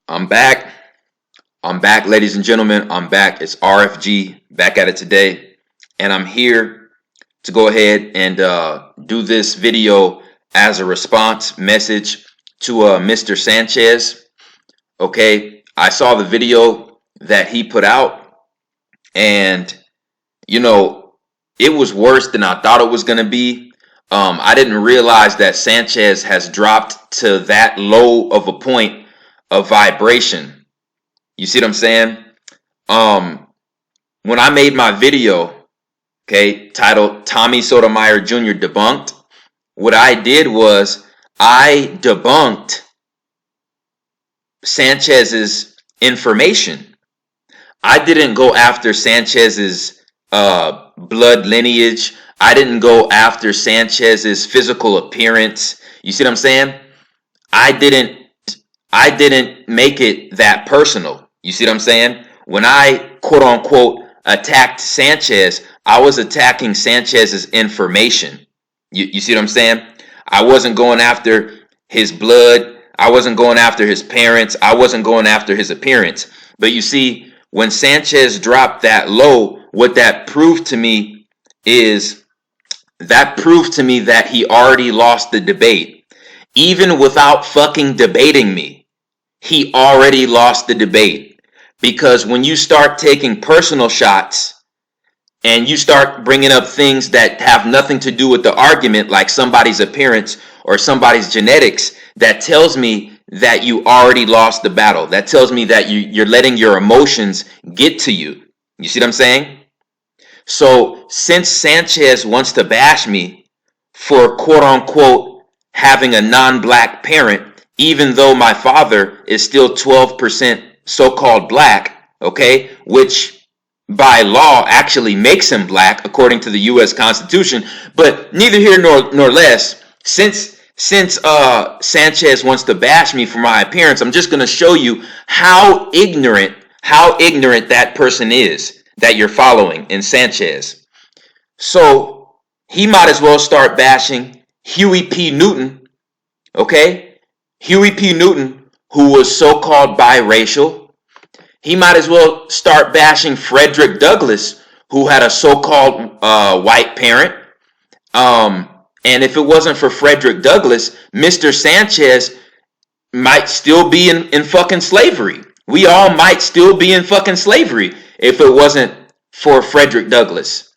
I'm back. I'm back, ladies and gentlemen. I'm back. It's RFG back at it today. And I'm here to go ahead and do this video as a response message to Mr. Sanchez. Okay. I saw the video that he put out, and it was worse than I thought it was going to be. I didn't realize that Sanchez has dropped to that low of a point of vibration. You see what I'm saying? When I made my video, okay, titled Tommy Sotomayor Jr. Debunked, what I did was I debunked Sanchez's information. I didn't go after Sanchez's blood lineage. I didn't go after Sanchez's physical appearance. You see what I'm saying? I didn't make it that personal. You see what I'm saying? When I quote unquote attacked Sanchez, I was attacking Sanchez's information. You see what I'm saying? I wasn't going after his blood. I wasn't going after his parents. I wasn't going after his appearance. But you see, when Sanchez dropped that low, what that proved to me is that he already lost the debate. Even without fucking debating me, he already lost the debate. Because when you start taking personal shots and you start bringing up things that have nothing to do with the argument, like somebody's appearance or somebody's genetics, that tells me that you already lost the battle. That tells me that you're letting your emotions get to you. You see what I'm saying? So since Sanchez wants to bash me for quote unquote having a non-black parent, even though my father is still 12% so-called black, okay, which by law actually makes him black according to the U.S. Constitution, but neither here nor less, since Sanchez wants to bash me for my appearance, I'm just going to show you how ignorant that person is that you're following in Sanchez. So he might as well start bashing Huey P. Newton, okay? Huey P. Newton, who was so-called biracial. He might as well start bashing Frederick Douglass, who had a so-called white parent. And if it wasn't for Frederick Douglass, Mr. Sanchez might still be in fucking slavery. We all might still be in fucking slavery if it wasn't for Frederick Douglass.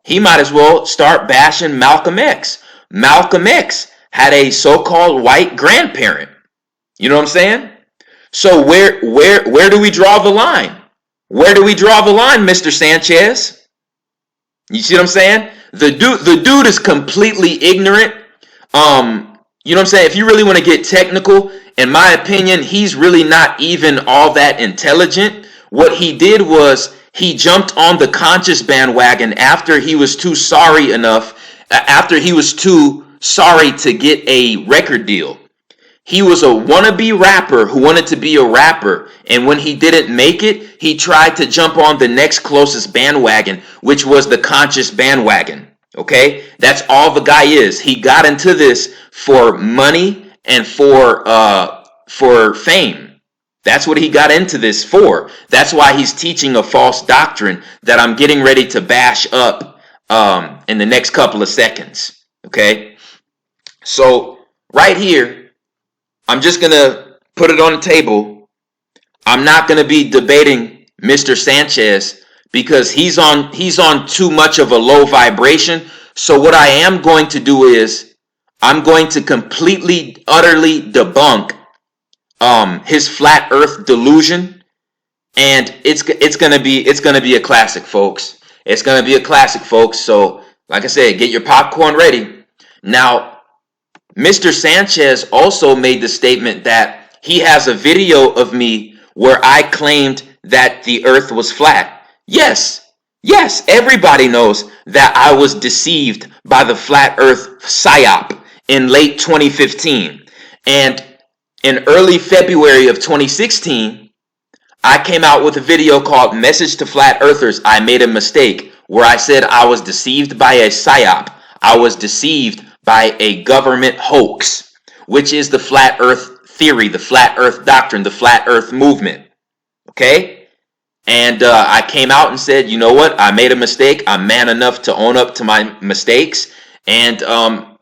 He might as well start bashing Malcolm X. Malcolm X had a so-called white grandparent. You know what I'm saying? So where do we draw the line? Where do we draw the line, Mr. Sanchez? You see what I'm saying? The dude is completely ignorant. You know what I'm saying? If you really want to get technical, in my opinion, he's really not even all that intelligent. What he did was he jumped on the conscious bandwagon after he was too sorry to get a record deal. He was a wannabe rapper who wanted to be a rapper, and when he didn't make it, he tried to jump on the next closest bandwagon, which was the conscious bandwagon. Okay? That's all the guy is. He got into this for money and for fame. That's what he got into this for. That's why he's teaching a false doctrine that I'm getting ready to bash up in the next couple of seconds. Okay? So right here, I'm just going to put it on the table. I'm not going to be debating Mr. Sanchez because he's on too much of a low vibration. So what I am going to do is I'm going to completely, utterly debunk his flat earth delusion, and it's going to be a classic, folks. It's going to be a classic, folks. So like I said, get your popcorn ready. Now, Mr. Sanchez also made the statement that he has a video of me where I claimed that the earth was flat. Yes, everybody knows that I was deceived by the flat earth psyop in late 2015. And in early February of 2016, I came out with a video called Message to Flat Earthers, I Made a Mistake, where I said I was deceived by a psyop. I was deceived by a government hoax, which is the flat earth theory, the flat earth doctrine, the flat earth movement. Okay? And I came out and said, you know what? I made a mistake. I'm man enough to own up to my mistakes. And,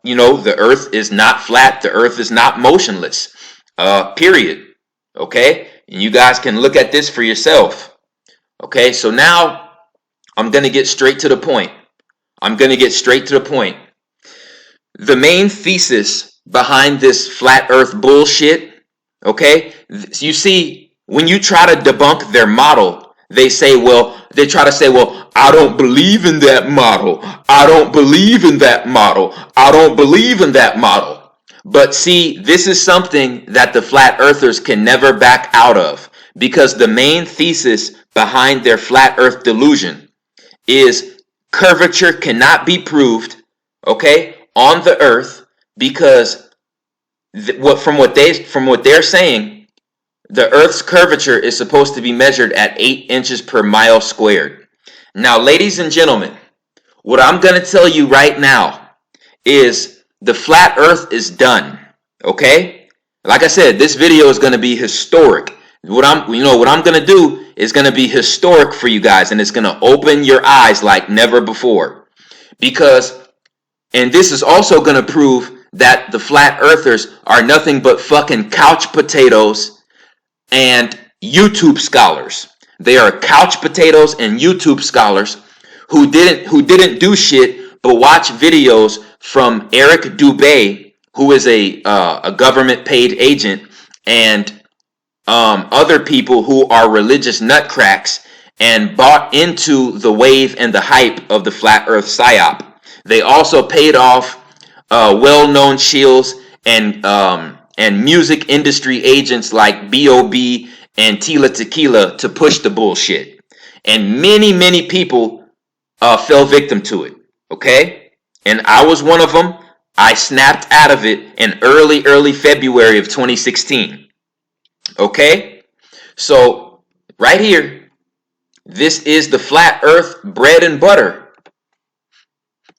you know, the earth is not flat. The earth is not motionless. Period. Okay? And you guys can look at this for yourself. Okay? So now I'm going to get straight to the point. The main thesis behind this flat earth bullshit, okay? You see, when you try to debunk their model, they try to say, well, I don't believe in that model. I don't believe in that model. I don't believe in that model. But see, this is something that the flat earthers can never back out of, because the main thesis behind their flat earth delusion is curvature cannot be proved, okay, on the earth, because from what they're saying, the earth's curvature is supposed to be measured at 8 inches per mile squared. Now, ladies and gentlemen, what I'm going to tell you right now is the flat earth is done, okay? Like I said, this video is going to be historic. What I'm going to do is going to be historic for you guys, and it's going to open your eyes like never before. And this is also going to prove that the flat earthers are nothing but fucking couch potatoes and YouTube scholars. They are couch potatoes and YouTube scholars who didn't do shit but watch videos from Eric Dubé, who is a government paid agent, and other people who are religious nutcracks, and bought into the wave and the hype of the flat earth psyop. They also paid off well-known shills and music industry agents like B.O.B. and Tila Tequila to push the bullshit. And many people fell victim to it, okay? And I was one of them. I snapped out of it in early February of 2016, okay? So right here, this is the flat earth bread and butter.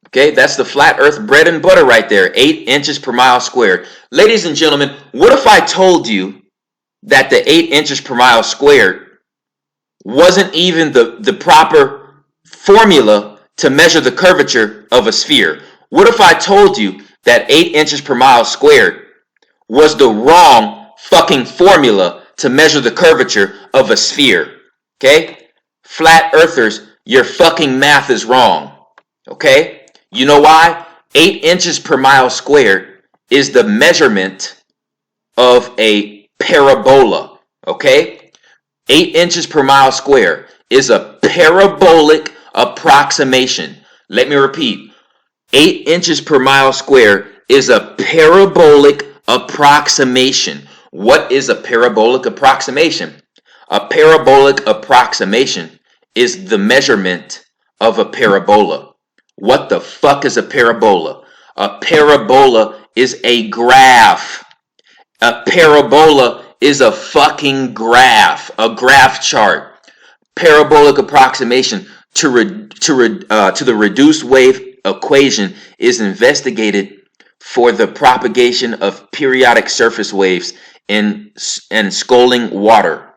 Okay, that's the flat earth bread and butter right there, 8 inches per mile squared. Ladies and gentlemen, what if I told you that the 8 inches per mile squared wasn't even the proper formula to measure the curvature of a sphere? What if I told you that 8 inches per mile squared was the wrong fucking formula to measure the curvature of a sphere? Okay? Flat earthers, your fucking math is wrong. Okay? You know why? 8 inches per mile squared is the measurement of a parabola, okay? 8 inches per mile square is a parabolic approximation. Let me repeat. 8 inches per mile square is a parabolic approximation. What is a parabolic approximation? A parabolic approximation is the measurement of a parabola. What the fuck is a parabola? A parabola is a graph. A parabola is a fucking graph, a graph chart. Parabolic approximation to the reduced wave equation is investigated for the propagation of periodic surface waves in scalding water.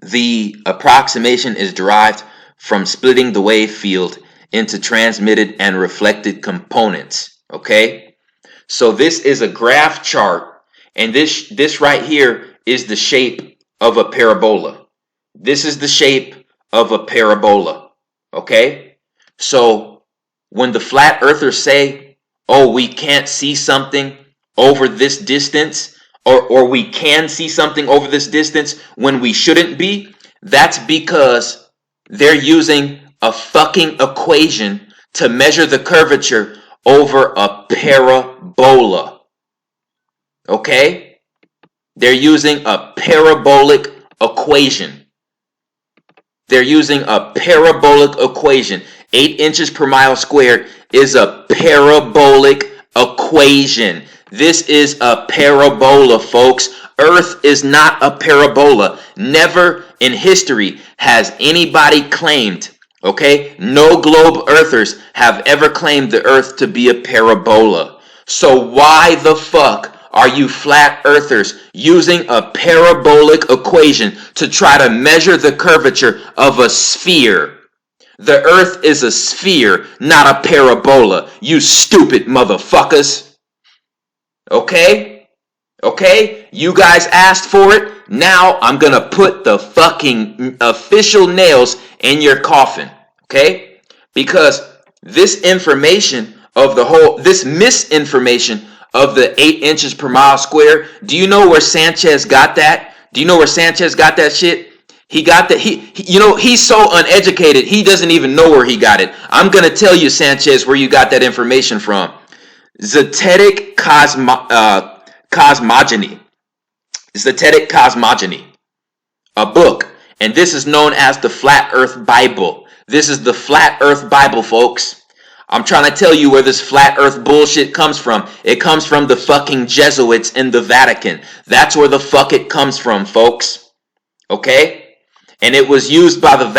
The approximation is derived from splitting the wave field into transmitted and reflected components. Okay, so this is a graph chart, and this right here is the shape of a parabola. This is the shape of a parabola. Okay, so when the flat earthers say, oh, we can't see something over this distance, or we can see something over this distance when we shouldn't be, that's because they're using a fucking equation to measure the curvature over a parabola. Okay? They're using a parabolic equation. They're using a parabolic equation. 8 inches per mile squared is a parabolic equation. This is a parabola, folks. Earth is not a parabola. Never in history has anybody claimed, okay? No globe earthers have ever claimed the earth to be a parabola. So why the fuck are you flat earthers using a parabolic equation to try to measure the curvature of a sphere. The earth is a sphere, not a parabola, you stupid motherfuckers. Okay? Okay? You guys asked for it. Now I'm gonna put the fucking official nails in your coffin. Okay? Because this information of this misinformation of the 8 inches per mile square, do you know where Sanchez got that? Do you know where Sanchez got that shit? He got that, he's so uneducated, he doesn't even know where he got it. I'm gonna tell you, Sanchez, where you got that information from. Zetetic Cosmogony. Zetetic Cosmogony. A book. And this is known as the Flat Earth Bible. This is the Flat Earth Bible, folks. I'm trying to tell you where this flat earth bullshit comes from. It comes from the fucking Jesuits in the Vatican. That's where the fuck it comes from, folks. Okay? And it was used by the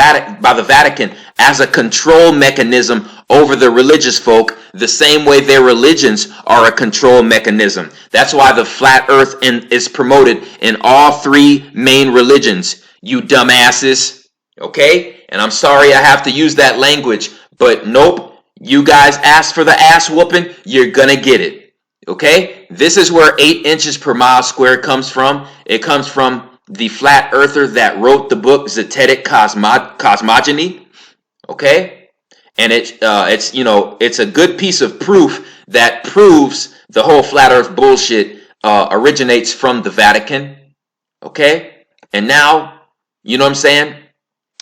Vatican as a control mechanism over the religious folk, the same way their religions are a control mechanism. That's why the flat earth is promoted in all 3 main religions, you dumbasses. Okay? And I'm sorry I have to use that language, but nope. You guys asked for the ass whooping, you're gonna get it. Okay? This is where 8 inches per mile square comes from. It comes from the flat earther that wrote the book Zetetic Cosmogony. Okay? And it's a good piece of proof that proves the whole flat earth bullshit originates from the Vatican. Okay? And now, you know what I'm saying?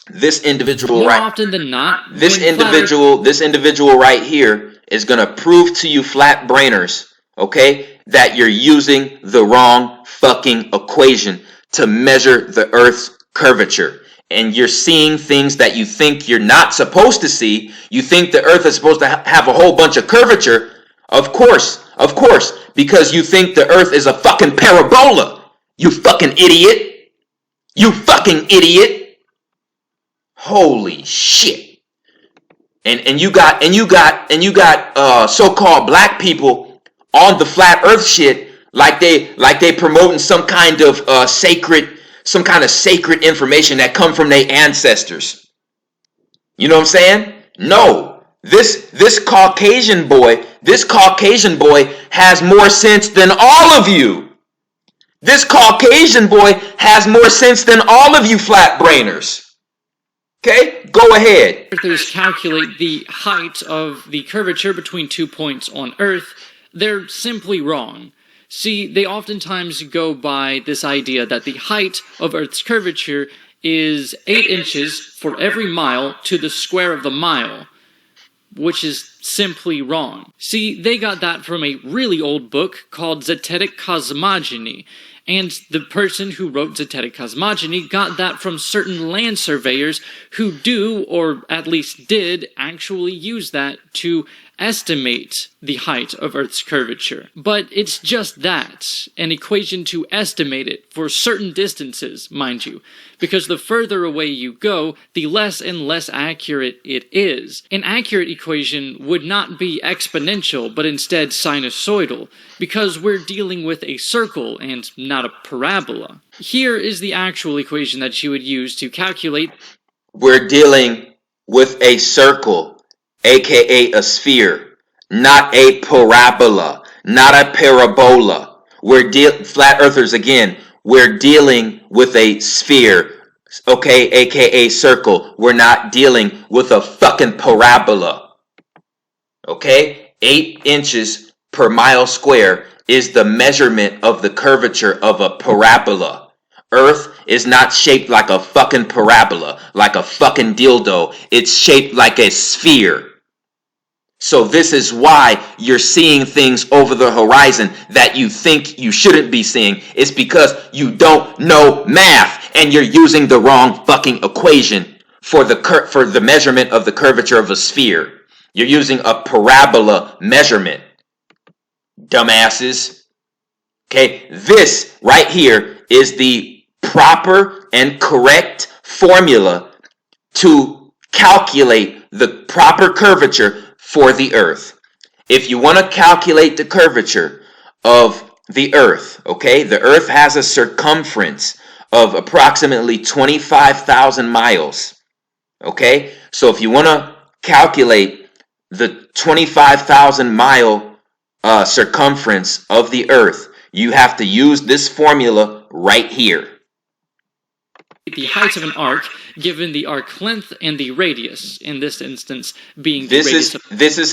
This individual more often than not, this individual right here is going to prove to you flat brainers, okay, that you're using the wrong fucking equation to measure the earth's curvature. And you're seeing things that you think you're not supposed to see. You think the earth is supposed to have a whole bunch of curvature. Of course, because you think the earth is a fucking parabola. You fucking idiot. You fucking idiot. Holy shit. And you got so-called black people on the flat earth shit like they promoting some kind of sacred information that come from their ancestors. You know what I'm saying? No. This Caucasian boy has more sense than all of you. This Caucasian boy has more sense than all of you flat brainers. Okay, go ahead. Earthers calculate the height of the curvature between 2 points on Earth. They're simply wrong. See, they oftentimes go by this idea that the height of Earth's curvature is 8 inches for every mile to the square of the mile, which is simply wrong. See, they got that from a really old book called Zetetic Cosmogony, and the person who wrote Zetetic Cosmogony got that from certain land surveyors who do, or at least did, actually use that to estimate the height of Earth's curvature. But it's just that, an equation to estimate it for certain distances, mind you, because the further away you go, the less and less accurate it is. An accurate equation would not be exponential, but instead sinusoidal, because we're dealing with a circle and not a parabola. Here is the actual equation that you would use to calculate. We're dealing with a circle, aka a sphere, not a parabola, not a parabola. Flat earthers again, we're dealing with a sphere, okay, aka circle. We're not dealing with a fucking parabola. Okay? 8 inches per mile square is the measurement of the curvature of a parabola. Earth is not shaped like a fucking parabola, like a fucking dildo. It's shaped like a sphere. So this is why you're seeing things over the horizon that you think you shouldn't be seeing. It's because you don't know math and you're using the wrong fucking equation for the measurement of the curvature of a sphere. You're using a parabola measurement. Dumbasses. Okay, this right here is the proper and correct formula to calculate the proper curvature for the earth. If you want to calculate the curvature of the Earth, okay? The Earth has a circumference of approximately 25,000 miles, okay? So if you want to calculate the 25,000 mile circumference of the Earth, you have to use this formula right here. The height of an arc, given the arc length and the radius, in this instance being the radius of... This is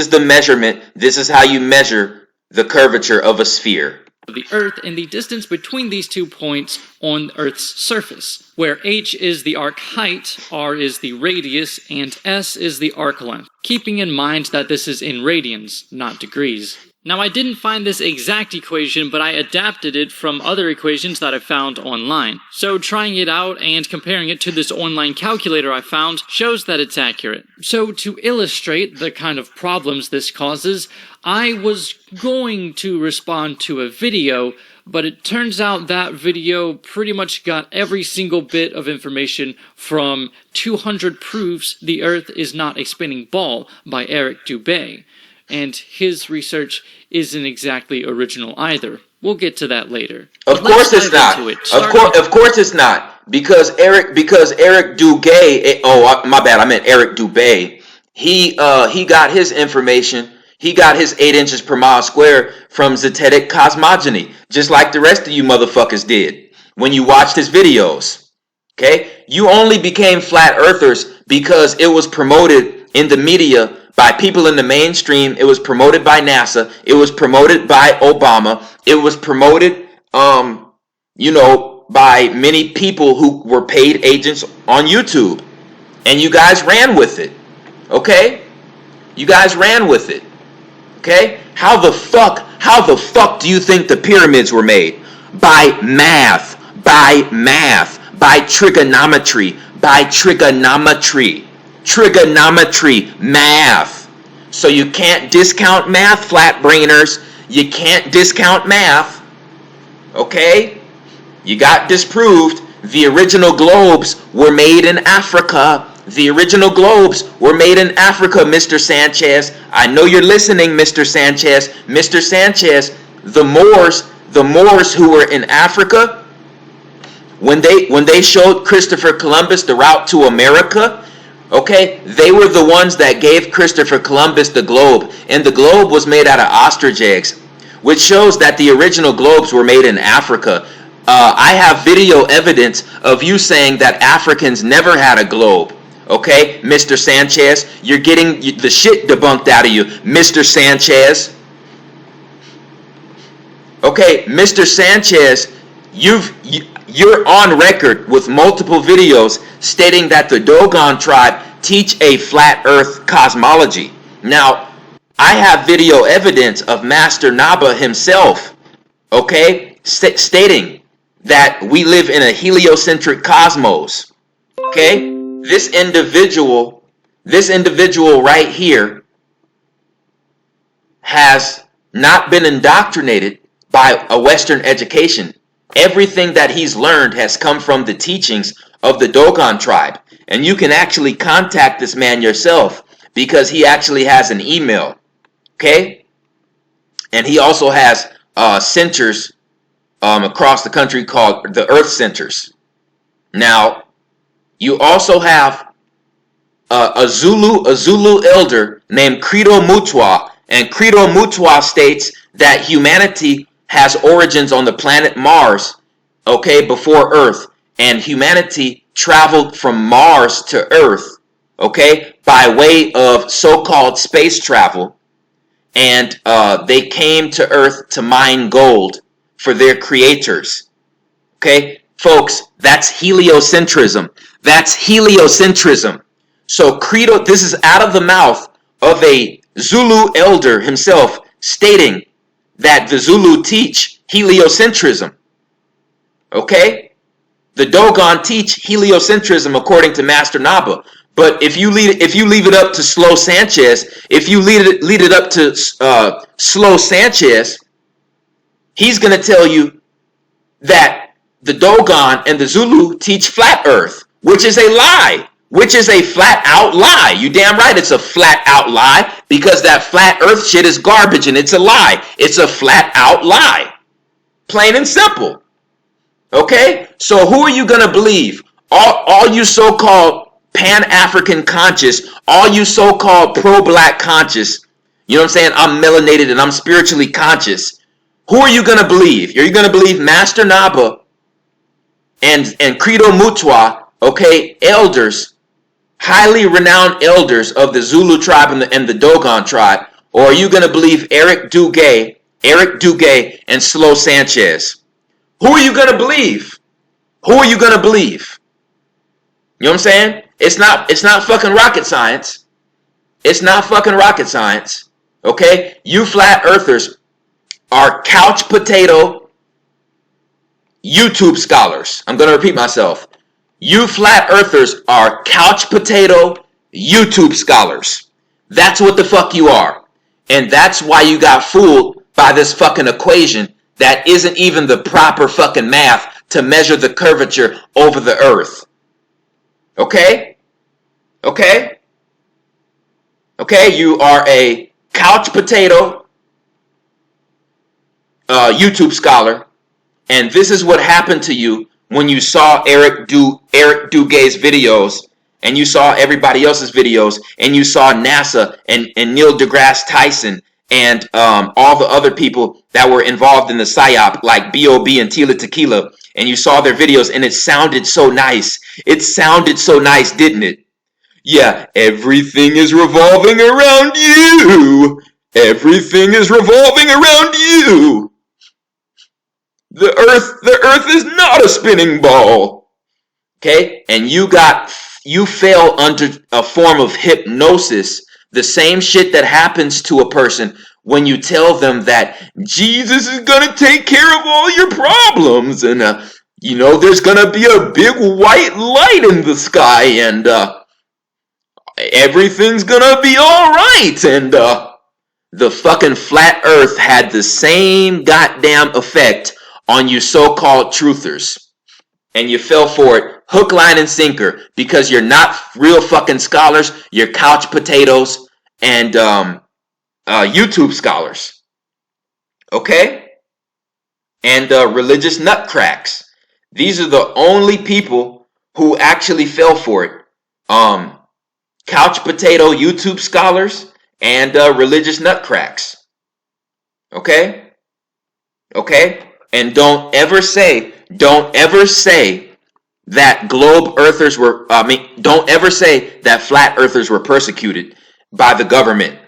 the measurement. This is how you measure the curvature of a sphere. The Earth and the distance between these 2 points on Earth's surface, where h is the arc height, r is the radius, and s is the arc length, keeping in mind that this is in radians, not degrees. Now, I didn't find this exact equation, but I adapted it from other equations that I found online. So trying it out and comparing it to this online calculator I found shows that it's accurate. So to illustrate the kind of problems this causes, I was going to respond to a video, but it turns out that video pretty much got every single bit of information from 200 Proofs the Earth is Not a Spinning Ball by Rfg'S. And his research isn't exactly original either. We'll get to that later. Of course it's not. Of course it's not. Because Rfg'S, oh my bad, I meant Eric Dubé. He got his information. He got his 8 inches per mile square from zetetic cosmogony, just like the rest of you motherfuckers did when you watched his videos. Okay? You only became flat earthers because it was promoted in the media by people in the mainstream. It was promoted by NASA. It was promoted by Obama. It was promoted, by many people who were paid agents on YouTube. And you guys ran with it. Okay? You guys ran with it. Okay? How the fuck do you think the pyramids were made? By math. By trigonometry. Trigonometry, math. So you can't discount math, flat brainers. You can't discount math. Okay? You got disproved. The original globes were made in Africa. The original globes were made in Africa, Mr. Sanchez. I know you're listening, Mr. Sanchez. Mr. Sanchez, the Moors who were in Africa, when they showed Christopher Columbus the route to America, okay, they were the ones that gave Christopher Columbus the globe, and the globe was made out of ostrich eggs, which shows that the original globes were made in Africa. I have video evidence of you saying that Africans never had a globe. Okay, Mr. Sanchez, you're getting the shit debunked out of you, Mr. Sanchez. Okay, Mr. Sanchez, you're on record with multiple videos stating that the Dogon tribe teach a flat earth cosmology. Now, I have video evidence of Master Naba himself, okay, stating that we live in a heliocentric cosmos. Okay? This individual right here has not been indoctrinated by a Western education. Everything that he's learned has come from the teachings of the Dogon tribe. And you can actually contact this man yourself because he actually has an email. Okay? And he also has centers across the country called the Earth Centers. Now, you also have a Zulu elder named Credo Mutwa, and Credo Mutwa states that humanity has origins on the planet Mars, okay, before Earth, and humanity traveled from Mars to Earth, okay, by way of so-called space travel, and they came to Earth to mine gold for their creators, okay? Folks, that's heliocentrism. That's heliocentrism. So Credo, this is out of the mouth of a Zulu elder himself stating that the Zulu teach heliocentrism. Okay? The Dogon teach heliocentrism according to Master Naba. But if you leave it up to Slow Sanchez, if you lead it up to Slow Sanchez, he's going to tell you that the Dogon and the Zulu teach flat earth, which is a lie. which is a flat out lie. You damn right it's a flat out lie, because that flat earth shit is garbage and it's a lie. It's a flat out lie. Plain and simple. Okay? So who are you going to believe? All you so-called Pan-African conscious, all you so-called pro-black conscious, you know what I'm saying? I'm melanated and I'm spiritually conscious. Who are you going to believe? Are you going to believe Master Naba and Credo Mutwa, okay, elders, highly renowned elders of the Zulu tribe and the Dogon tribe? Or are you going to believe Rfg'S, and Slow Sanchez? Who are you going to believe? Who are you going to believe? You know what I'm saying? It's not fucking rocket science. It's not fucking rocket science. Okay? You flat earthers are couch potato YouTube scholars. I'm going to repeat myself. You flat earthers are couch potato YouTube scholars. That's what the fuck you are. And that's why you got fooled by this fucking equation that isn't even the proper fucking math to measure the curvature over the earth. Okay? Okay? Okay, you are a couch potato YouTube scholar, and this is what happened to you when you saw Rfg'S videos, and you saw everybody else's videos, and you saw NASA and Neil deGrasse Tyson and all the other people that were involved in the PSYOP, like B.O.B. and Tila Tequila, and you saw their videos, and it sounded so nice. It sounded so nice, didn't it? Yeah, everything is revolving around you. Everything is revolving around you. The earth is not a spinning ball. Okay? And you fell under a form of hypnosis, the same shit that happens to a person when you tell them that Jesus is going to take care of all your problems, and there's going to be a big white light in the sky, and everything's going to be all right. And the fucking flat earth had the same goddamn effect on you so-called truthers. And you fell for it hook, line, and sinker, because you're not real fucking scholars. You're couch potatoes and YouTube scholars. Okay? And religious nutcracks. These are the only people who actually fell for it. Couch potato YouTube scholars and religious nutcracks. Okay? Okay? And don't ever say that don't ever say that flat earthers were persecuted by the government.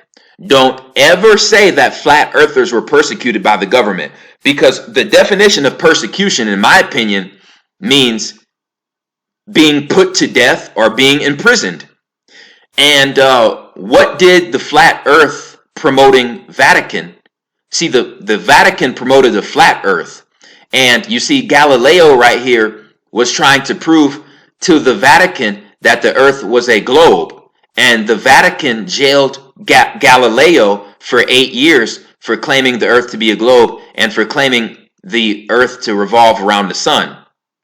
Don't ever say that flat earthers were persecuted by the government, because the definition of persecution, in my opinion, means being put to death or being imprisoned. And what did the flat earth promoting Vatican? See, the Vatican promoted the flat earth. And you see, Galileo right here was trying to prove to the Vatican that the earth was a globe. And the Vatican jailed Galileo for 8 years for claiming the earth to be a globe and for claiming the earth to revolve around the sun.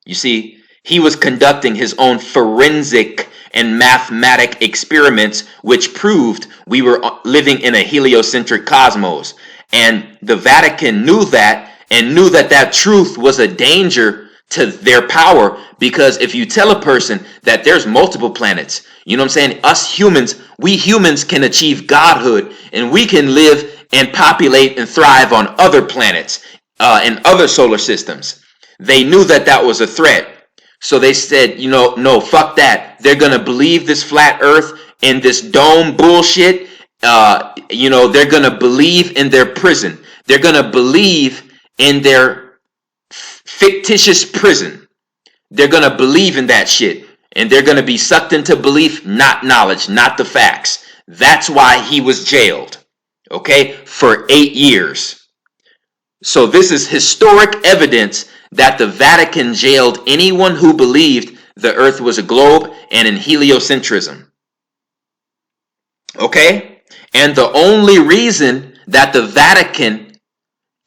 You see, he was conducting his own forensic and mathematic experiments, which proved we were living in a heliocentric cosmos. And the Vatican knew that, and knew that that truth was a danger to their power, because if you tell a person that there's multiple planets, you know what I'm saying? We humans can achieve godhood, and we can live and populate and thrive on other planets and other solar systems. They knew that that was a threat. So they said, no, fuck that. They're going to believe this flat earth and this dome bullshit. They're going to believe in their prison. They're going to believe in their fictitious prison. They're going to believe in that shit. And they're going to be sucked into belief, not knowledge, not the facts. That's why he was jailed, okay, for 8 years. So this is historic evidence that the Vatican jailed anyone who believed the earth was a globe and in heliocentrism. Okay? And the only reason that the Vatican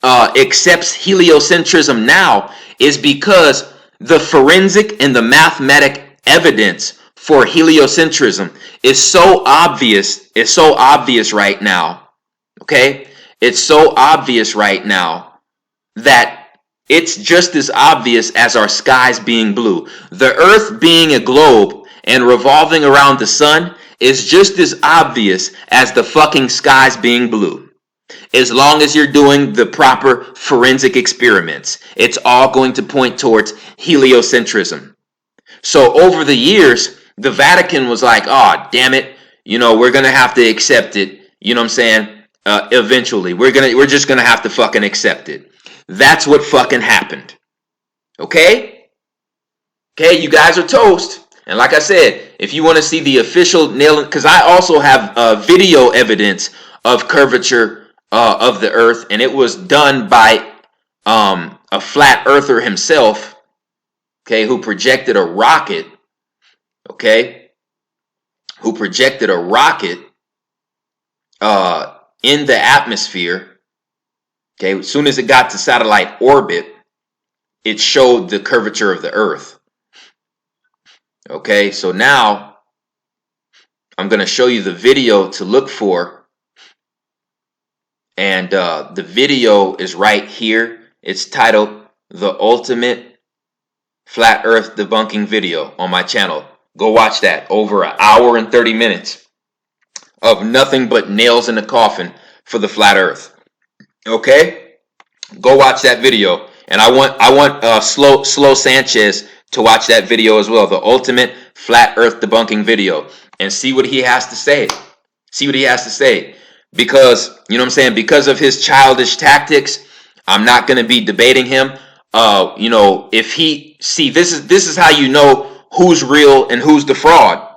accepts heliocentrism now is because the forensic and the mathematic evidence for heliocentrism is so obvious. It's so obvious right now. Okay? It's so obvious right now that it's just as obvious as our skies being blue. The Earth being a globe and revolving around the sun is just as obvious as the fucking skies being blue. As long as you're doing the proper forensic experiments, it's all going to point towards heliocentrism. So over the years, the Vatican was like, oh, damn it, we're going to have to accept it. You know what I'm saying? Eventually, we're just going to have to fucking accept it. That's what fucking happened. Okay? Okay, you guys are toast. And like I said, if you want to see the official nail, because I also have video evidence of curvature of the Earth, and it was done by a flat earther himself, okay, who projected a rocket, in the atmosphere. Okay, as soon as it got to satellite orbit, it showed the curvature of the Earth. Okay, so now I'm going to show you the video to look for. And the video is right here. It's titled The Ultimate Flat Earth Debunking Video on my channel. Go watch that. Over an hour and 30 minutes of nothing but nails in the coffin for the flat Earth. Okay? Go watch that video. And I want Slow Sanchez to watch that video as well. The Ultimate Flat Earth Debunking Video. And see what he has to say. See what he has to say. Because, you know what I'm saying? Because of his childish tactics, I'm not going to be debating him. If he... See, this is how you know who's real and who's the fraud.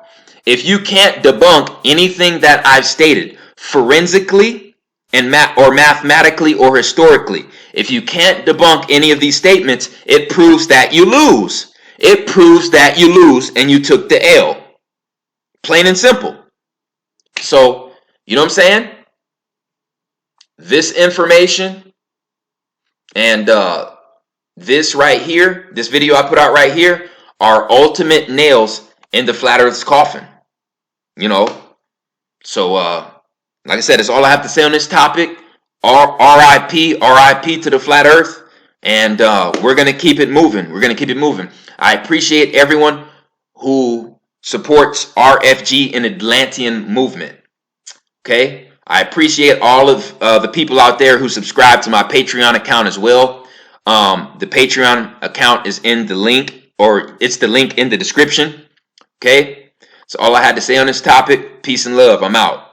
If you can't debunk anything that I've stated forensically and mathematically or historically, if you can't debunk any of these statements, it proves that you lose. It proves that you lose and you took the L. Plain and simple. So, you know what I'm saying? This information and this right here, this video I put out right here, are ultimate nails in the flat Earth's coffin. So like I said, that's all I have to say on this topic. RIP to the flat Earth, and we're gonna keep it moving. I appreciate everyone who supports RFG and Atlantean movement. Okay, I appreciate all of the people out there who subscribe to my Patreon account as well. The Patreon account is in the link, or it's the link in the description. Okay, so all I had to say on this topic. Peace and love. I'm out.